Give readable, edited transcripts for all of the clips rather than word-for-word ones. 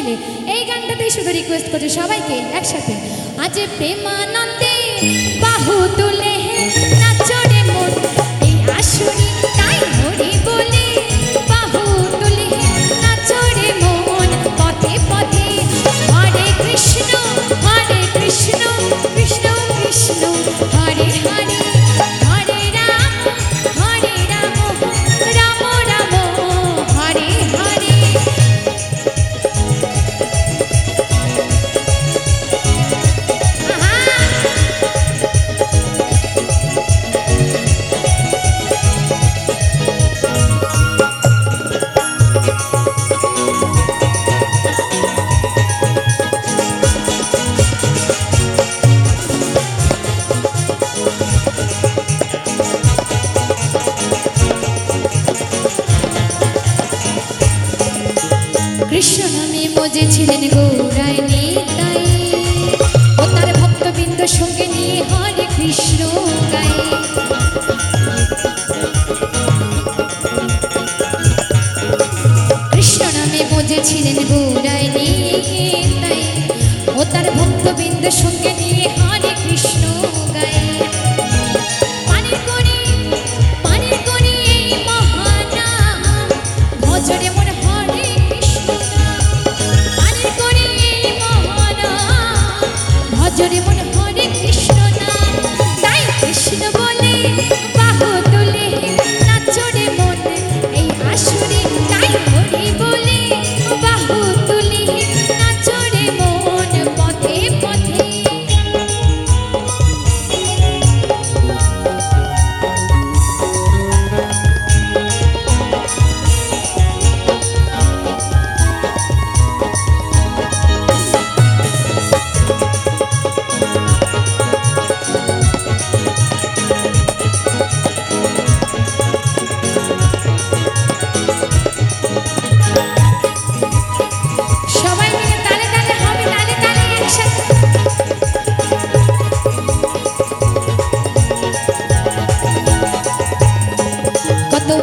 মিলে এই গানটাতেই শুধু রিকোয়েস্ট করছি সবাইকে একসাথে। আজ প্রেমানন্দে বাহু তুলে নাচরে মন এই আসরে তাই হরি বলে বাহু তুলে নাচরে মন পথে পথে হরে কৃষ্ণ কৃষ্ণ কৃষ্ণ হরে হরে হরে রাম রাম রাম হরে হরে। কৃষ্ণ নামে মজেছিলেন গৌরায় নিতাই, ও তার ভক্তবৃন্দ সঙ্গে নিয়ে হরে কৃষ্ণ গায়ে। কৃষ্ণ নামে মজেছিলেন গৌরায় নিতাই, ও তার ভক্তবৃন্দ সঙ্গে নিয়ে হরে কৃষ্ণ গায়ে। পানির করি এই মহানাম ভজরে মন হরে ভজরে মন হরে কৃষ্ণ নাম, তাই কৃষ্ণ বলে বাহু তুলে নাচরে মন এই আসরে তাই হরি বলে বাহু তুলে নাচরে মন পথে পথে।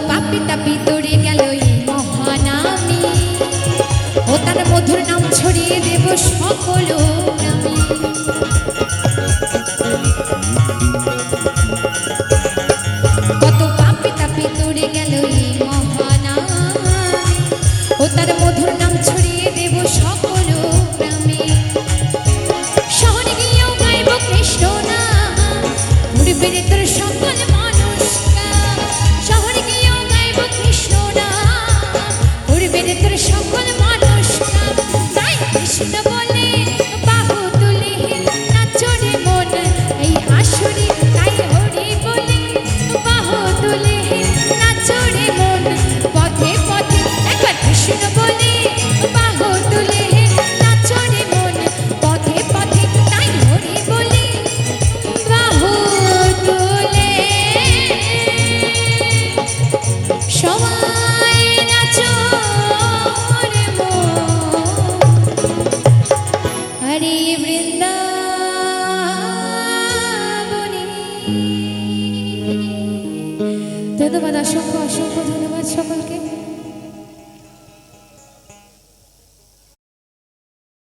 পাপি তাপি দৌড়ে গেল এই মহানামে, ও তার মধুর নাম ছড়িয়ে দেব সকল গ্রামে। কত পাপি তাপি দৌড়ে গেল এই মহানামে, ও তার মধুর নাম ছড়িয়ে দেব সকল গ্রামে। শহরে গিয়েও গাইব কৃষ্ণ নাম, ঘুরবে রে তোর সকল মানুষ। শহরে গিয়েও গাইব কৃষ্ণ নাম, ঘুরবে রে তোর সকল মানুষ। তাই কৃষ্ণ